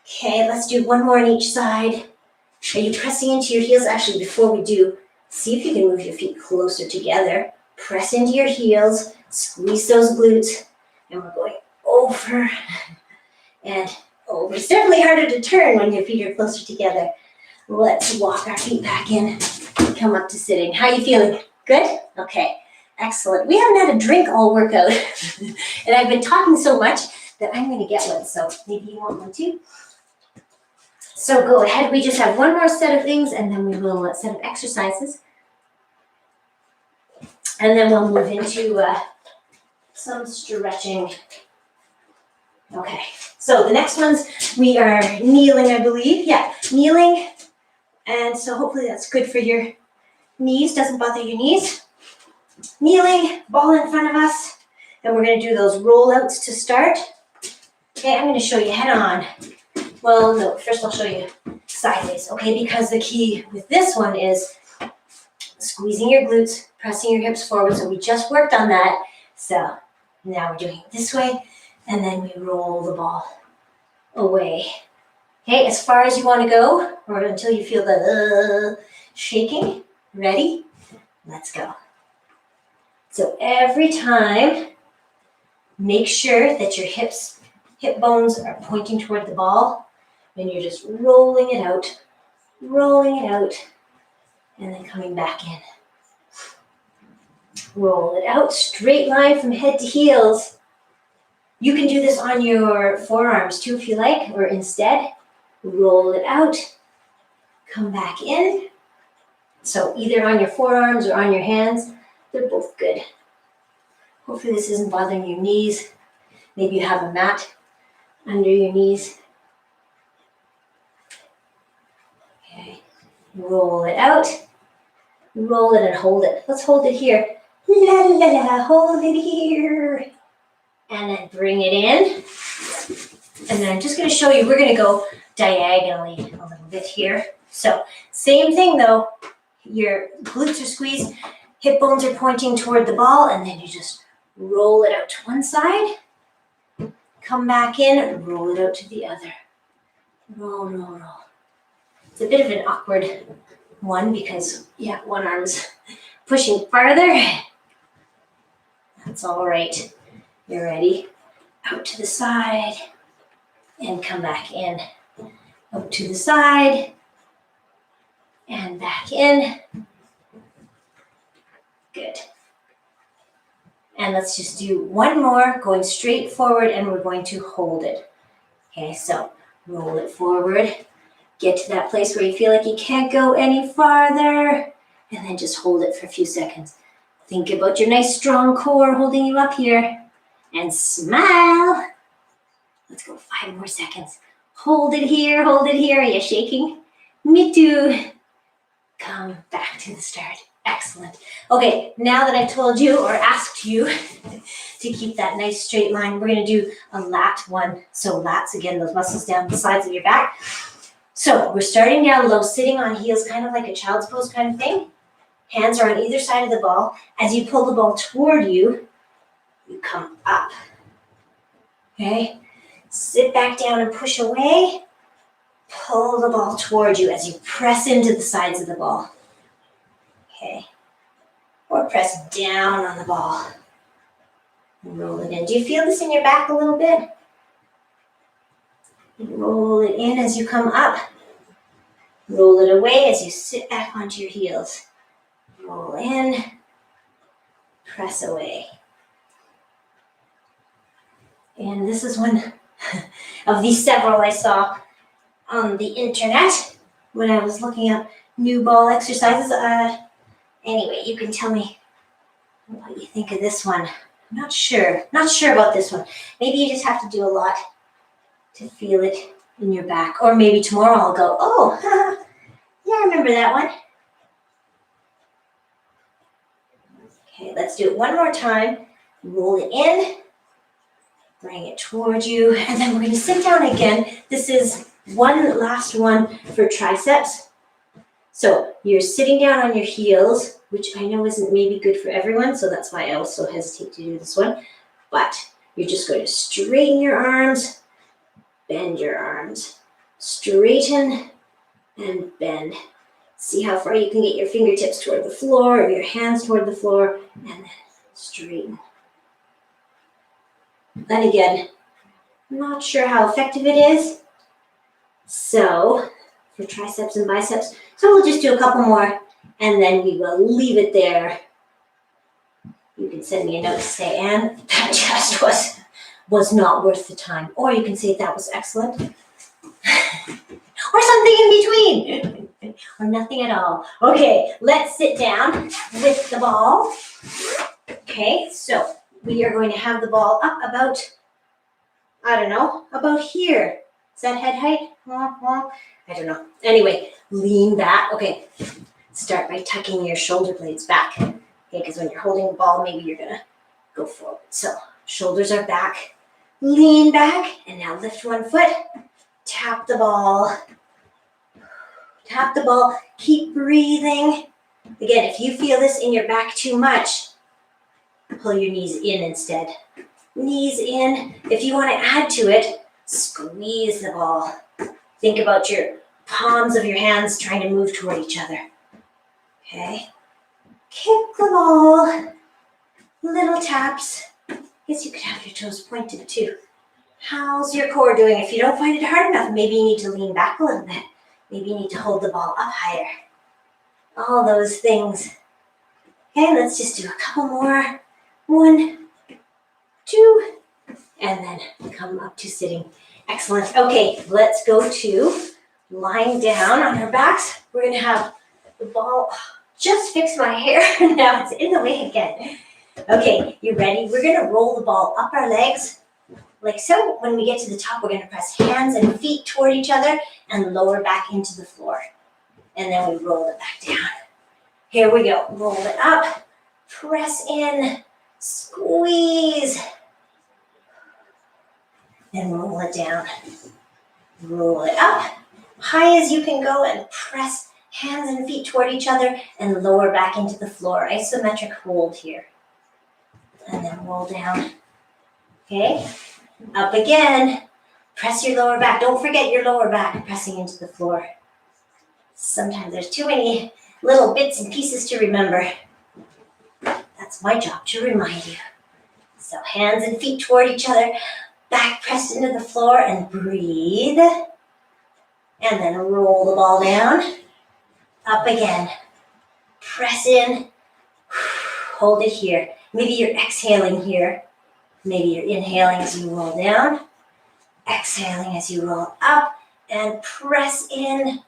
Okay, let's do 1 more on each side. Are you pressing into your heels? Actually, before we do, see if you can move your feet closer together. Press into your heels, squeeze those glutes, and we're going over and over. It's definitely harder to turn when your feet are closer together. Let's walk our feet back in, come up to sitting. How are you feeling? Good? Okay, excellent. We haven't had a drink all workout, and I've been talking so much that I'm going to get one, so maybe you want one too. So go ahead, we just have 1 more set of things, and then we will set of exercises. And then we'll move into some stretching. Okay, so the next ones, we are kneeling, I believe. Yeah, kneeling. And so hopefully that's good for your knees, doesn't bother your knees. Kneeling, ball in front of us. And we're going to do those rollouts to start. Okay, I'm going to show you head on. Well, no, first I'll show you sideways, okay? Because the key with this one is squeezing your glutes, pressing your hips forward. So we just worked on that. So now we're doing it this way, and then we roll the ball away. Okay, as far as you want to go, or until you feel the shaking. Ready? Let's go. So every time, make sure that your hip bones are pointing toward the ball, and you're just rolling it out, and then coming back in. Roll it out, straight line from head to heels. You can do this on your forearms too if you like, or instead, roll it out, come back in. So either on your forearms or on your hands, they're both good. Hopefully this isn't bothering your knees. Maybe you have a mat under your knees. Roll it out. Roll it and hold it. Let's hold it here. La la la, hold it here. And then bring it in. And then I'm just going to show you, we're going to go diagonally a little bit here. So same thing though, your glutes are squeezed, hip bones are pointing toward the ball, and then you just roll it out to one side, come back in, roll it out to the other. Roll, roll, roll. It's a bit of an awkward one because, yeah, one arm's pushing farther. That's all right. You're ready. Out to the side and come back in. Out to the side and back in. Good. And let's just do one more, going straight forward, and we're going to hold it. Okay, so roll it forward. Get to that place where you feel like you can't go any farther, and then just hold it for a few seconds. Think about your nice strong core holding you up here, and smile. Let's go 5 more seconds. Hold it here, hold it here. Are you shaking? Me too. Come back to the start. Excellent. Okay, now that I've told you or asked you to keep that nice straight line, we're going to do a lat one. So lats, again, those muscles down the sides of your back. So we're starting down low, sitting on heels, kind of like a child's pose kind of thing. Hands are on either side of the ball. As you pull the ball toward you, you come up. Okay? Sit back down and push away. Pull the ball toward you as you press into the sides of the ball. Okay. Or press down on the ball. Roll it in. Do you feel this in your back a little bit? Roll it in as you come up. Roll it away as you sit back onto your heels. Roll in. Press away. And this is one of the several I saw on the internet when I was looking up new ball exercises. Anyway, you can tell me what you think of this one. I'm not sure about this one. Maybe you just have to do a lot to feel it in your back. Or maybe tomorrow I'll go, oh, yeah, I remember that one. Okay, let's do it one more time. Roll it in. Bring it towards you. And then we're going to sit down again. This is one last one for triceps. So you're sitting down on your heels, which I know isn't maybe good for everyone, so that's why I also hesitate to do this one. But you're just going to straighten your arms, bend your arms, straighten and bend. See how far you can get your fingertips toward the floor or your hands toward the floor, and then straighten. And again, I'm not sure how effective it is. So for triceps and biceps, so we'll just do a couple more and then we will leave it there. You can send me a note to say, Anne, that just was not worth the time. Or you can say that was excellent. Or something in between. Or nothing at all. Okay, let's sit down with the ball. Okay, so we are going to have the ball up about, I don't know, about here. Is that head height? I don't know. Anyway, lean back. Okay, start by tucking your shoulder blades back. Okay, because when you're holding the ball, maybe you're going to go forward. So shoulders are back. Lean back. And now lift one foot. Tap the ball. Tap the ball. Keep breathing. Again, if you feel this in your back too much, pull your knees in instead. Knees in. If you want to add to it, squeeze the ball. Think about your palms of your hands trying to move toward each other. Okay. Kick the ball. Little taps. I guess you could have your toes pointed too. How's your core doing? If you don't find it hard enough, maybe you need to lean back a little bit. Maybe you need to hold the ball up higher. All those things. Okay, let's just do a couple more. 1, 2, and then come up to sitting. Excellent. Okay, let's go to lying down on our backs. We're going to have the ball. Just fix my hair. Now it's in the way again. Okay, you ready? We're going to roll the ball up our legs like so. When we get to the top, we're going to press hands and feet toward each other and lower back into the floor. and then we roll it back down. Here we go. Roll it up, press in, squeeze, and roll it down. Roll it up, high as you can go, and press hands and feet toward each other and lower back into the floor. Isometric hold here. And then roll down. Okay, up again. Press your lower back. Don't forget your lower back pressing into the floor. Sometimes there's too many little bits and pieces to remember. That's my job, to remind you. So hands and feet toward each other, back pressed into the floor, and breathe. And then roll the ball down. Up again. Press in. Hold it here. Maybe you're exhaling here. Maybe you're inhaling as you roll down. Exhaling as you roll up. And press in.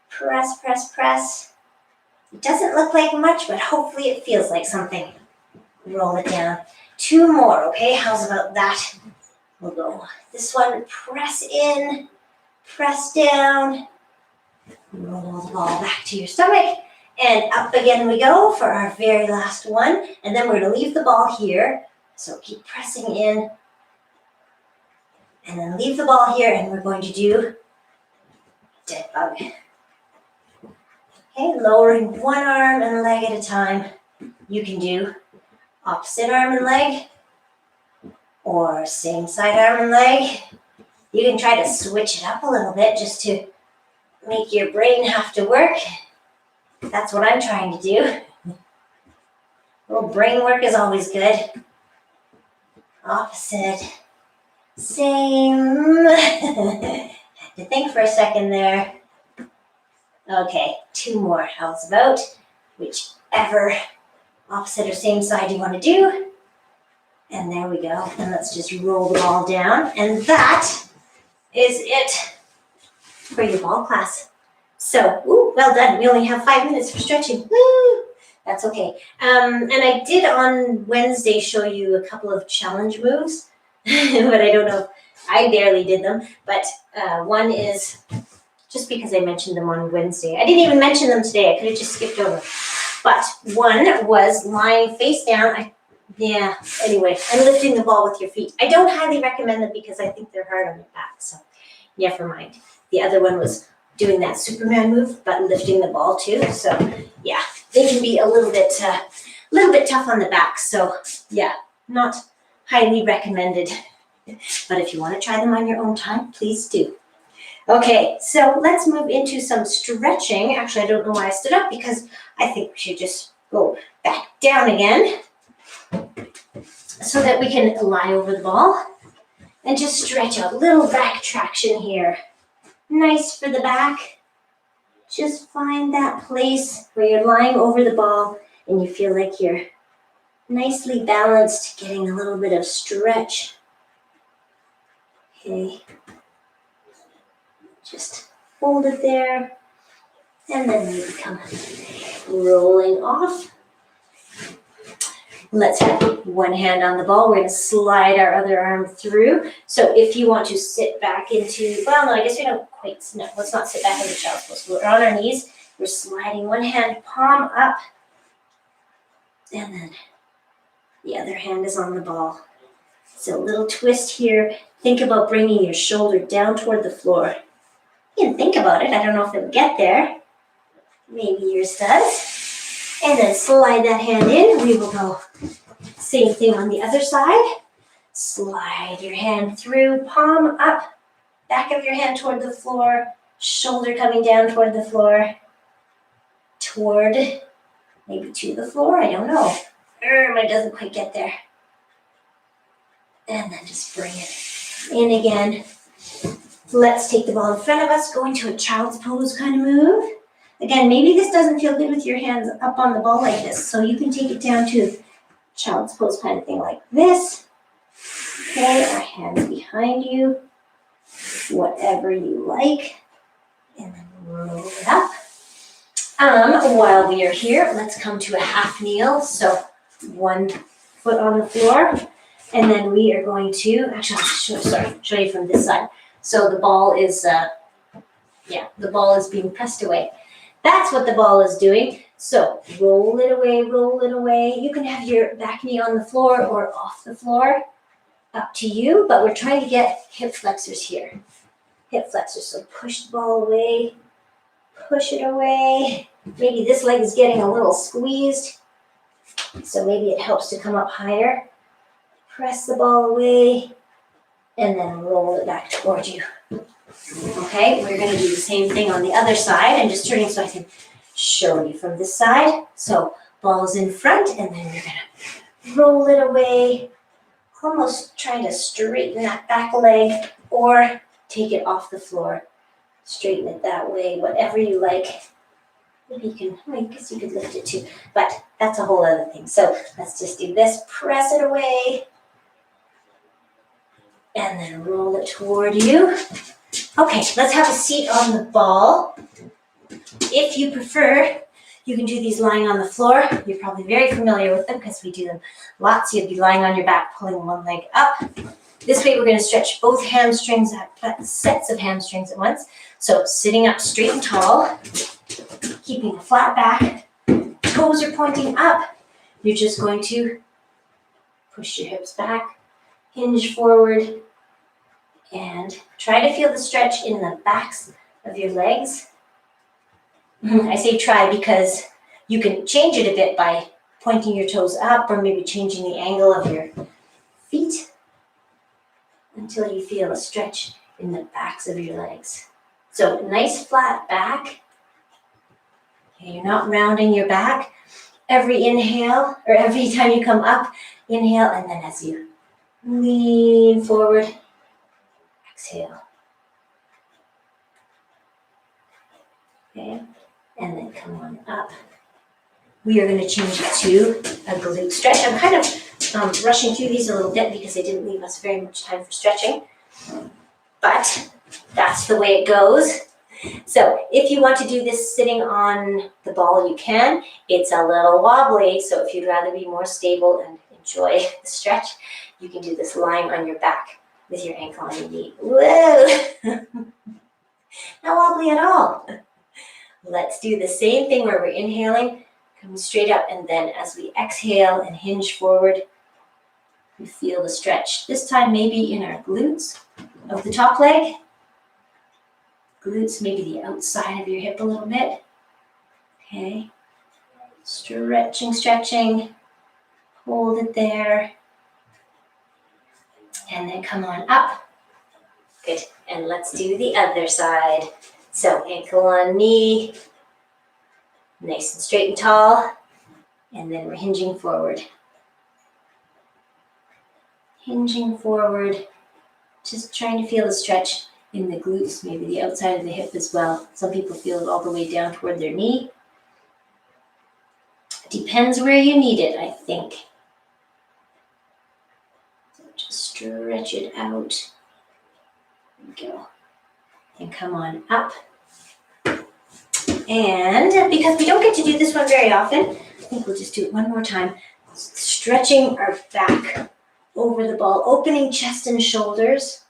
Press, press, press. It doesn't look like much, but hopefully it feels like something. Roll it down. 2 more, okay? How's about that? We'll go this one. Press in. Press down. Roll the ball back to your stomach. And up again we go for our very last one. And then we're going to leave the ball here. So keep pressing in. And then leave the ball here, and we're going to do dead bug. Okay, lowering one arm and leg at a time. You can do opposite arm and leg, or same side arm and leg. You can try to switch it up a little bit just to make your brain have to work. That's what I'm trying to do. A little brain work is always good. Opposite. Same. Had to think for a second there. Okay, 2 more. How's about whichever opposite or same side you want to do. And there we go. And let's just roll the ball down. And that is it for your ball class. So, well done. We only have 5 minutes for stretching. Woo! That's okay. And I did on Wednesday show you a couple of challenge moves, but I don't know. I barely did them. But one is, just because I mentioned them on Wednesday. I didn't even mention them today. I could have just skipped over. But one was lying face down. Anyway, and lifting the ball with your feet. I don't highly recommend them because I think they're hard on your back. So, never mind. The other one was doing that Superman move, but lifting the ball too. So, yeah, they can be a little bit tough on the back. So, yeah, not highly recommended. But if you want to try them on your own time, please do. Okay, so let's move into some stretching. Actually, I don't know why I stood up because I think we should just go back down again so that we can lie over the ball and just stretch out. Little back traction here. Nice for the back. Just find that place where you're lying over the ball and you feel like you're nicely balanced, getting a little bit of stretch. Okay. Just hold it there, and then maybe come rolling off. Let's have one hand on the ball. We're going to slide our other arm through. So if you want to sit back into, well, no, I guess we don't quite, no, let's not sit back into child's pose. We're on our knees. We're sliding one hand, palm up, and then the other hand is on the ball. So a little twist here. Think about bringing your shoulder down toward the floor. You can think about it. I don't know if it'll get there. Maybe yours does. And then slide that hand in. We will go same thing on the other side. Slide your hand through, palm up, back of your hand toward the floor, shoulder coming down toward the floor, toward, maybe to the floor, I don't know. It doesn't quite get there. And then just bring it in again. Let's take the ball in front of us, go into a child's pose kind of move. Again, maybe this doesn't feel good with your hands up on the ball like this, so you can take it down to child's pose kind of thing like this. Okay, our hands behind you, whatever you like, and then roll it up. While we are here, let's come to a half kneel. So 1 foot on the floor, and then we are going to, actually, I'll show you from this side. So the ball is, the ball is being pressed away. That's what the ball is doing. So roll it away, roll it away. You can have your back knee on the floor or off the floor, up to you, but we're trying to get hip flexors here. Hip flexors, so push the ball away, push it away. Maybe this leg is getting a little squeezed, so maybe it helps to come up higher. Press the ball away, and then roll it back toward you. Okay, we're gonna do the same thing on the other side. I'm just turning so I can show you from this side. So ball's in front, and then you're gonna roll it away, almost trying to straighten that back leg, or take it off the floor. Straighten it that way, whatever you like. Maybe you can, I guess you could lift it too, but that's a whole other thing. So let's just do this, press it away, and then roll it toward you. Okay, let's have a seat on the ball. If you prefer, you can do these lying on the floor. You're probably very familiar with them because we do them lots. You'd be lying on your back, pulling one leg up. This way we're going to stretch both hamstrings, sets of hamstrings at once. So sitting up straight and tall, keeping a flat back, toes are pointing up. You're just going to push your hips back, hinge forward, and try to feel the stretch in the backs of your legs. I say try because you can change it a bit by pointing your toes up or maybe changing the angle of your feet until you feel a stretch in the backs of your legs. So nice flat back. Okay, you're not rounding your back. Every inhale, or every time you come up, inhale, and then as you lean forward, exhale. Okay, and then come on up. We are going to change it to a glute stretch. I'm kind of rushing through these a little bit because they didn't leave us very much time for stretching, but that's the way it goes. So if you want to do this sitting on the ball, you can. It's a little wobbly, so if you'd rather be more stable and enjoy the stretch, you can do this lying on your back with your ankle on your knee. Whoa! Not wobbly at all. Let's do the same thing where we're inhaling, coming straight up, and then as we exhale and hinge forward, we feel the stretch. This time maybe in our glutes of the top leg. Glutes, maybe the outside of your hip a little bit. Okay. Stretching, stretching. Hold it there. And then come on up. Good. And let's do the other side. So ankle on knee. Nice and straight and tall. And then we're hinging forward. Hinging forward. Just trying to feel the stretch in the glutes, maybe the outside of the hip as well. Some people feel it all the way down toward their knee. Depends where you need it, I think. So just stretch it out. There we go. And come on up. And because we don't get to do this one very often, I think we'll just do it one more time. Stretching our back over the ball, opening chest and shoulders.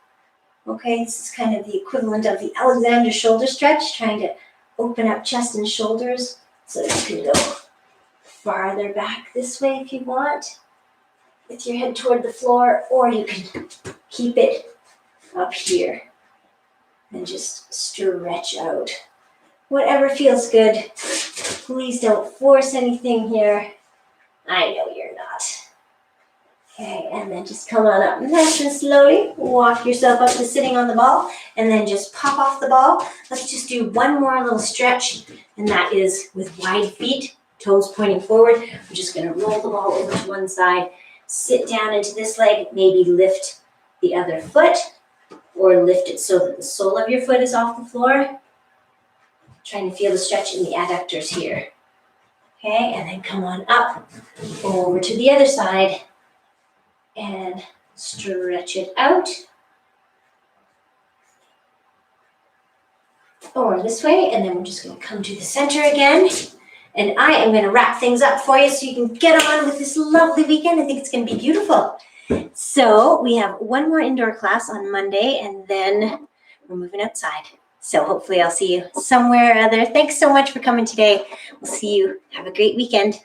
Okay, this is kind of the equivalent of the Alexander shoulder stretch, trying to open up chest and shoulders. So you can go farther back this way if you want, with your head toward the floor, or you can keep it up here and just stretch out. Whatever feels good. Please don't force anything here. I know you're not. Okay, and then just come on up nice and slowly. Walk yourself up to sitting on the ball, and then just pop off the ball. Let's just do one more little stretch, and that is with wide feet, toes pointing forward. We're just going to roll the ball over to one side, sit down into this leg, maybe lift the other foot, or lift it so that the sole of your foot is off the floor. Trying to feel the stretch in the adductors here. Okay, and then come on up, over to the other side, and stretch it out. Or this way, and then we're just going to come to the center again. And I am going to wrap things up for you so you can get on with this lovely weekend. I think it's going to be beautiful. So we have one more indoor class on Monday, and then we're moving outside. So hopefully I'll see you somewhere or other. Thanks so much for coming today. We'll see you. Have a great weekend.